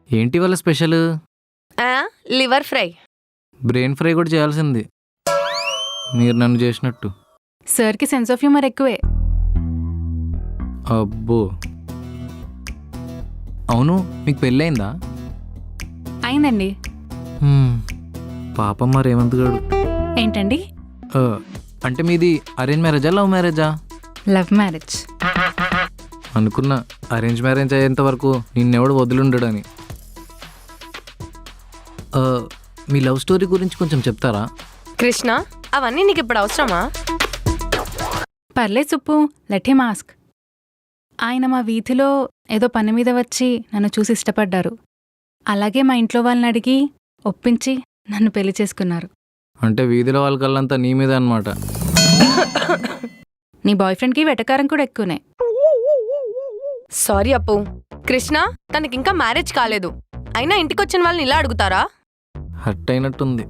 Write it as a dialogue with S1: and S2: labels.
S1: ఏంటి వాళ్ళ special?
S2: Liver fry.
S1: Brain fry కూడా చేయాల్సింది మీరు నన్ను చేసినట్టు.
S3: సార్కి సెన్స్ ఆఫ్ హ్యూమర్ ఎక్కువే.
S1: అబ్బో, అవును మీకు పెళ్ళయిందా?
S3: అయిందండి.
S1: పాపం మరి రేవంత్ గాడు.
S3: ఏంటండి?
S1: అంటే మీది అరేంజ్ మ్యారేజా లవ్ మ్యారేజా?
S3: Love marriage.
S1: అనుకున్నా అరేంజ్ మ్యారేజ్ అయ్యేంత వరకు నిన్నెవడు వదిలిండడని. మీ లవ్ స్టోరీ గురించి కొంచెం చెప్తారా?
S2: కృష్ణ, అవన్నీ నీకు ఇప్పుడు అవసరమా?
S3: పర్లేదు సుప్పు, లెట్ హిమ్ ఆస్క్. ఆయన మా వీధిలో ఏదో పని మీద వచ్చి నన్ను చూసి ఇష్టపడ్డారు. అలాగే మా ఇంట్లో వాళ్ళని అడిగి ఒప్పించి నన్ను పెళ్లి చేసుకున్నారు.
S1: అంటే వీధిలో వాళ్ళ కళ్ళంతా నీ మీద అనమాట.
S3: నీ బాయ్ ఫ్రెండ్కి వెటకారం కూడా ఎక్కువనే.
S2: సారీ అప్పు. కృష్ణ, తనకి ఇంకా మ్యారేజ్ కాలేదు. అయినా ఇంటికొచ్చిన వాళ్ళని ఇలా అడుగుతారా?
S1: హర్ట్ అయినట్టుంది.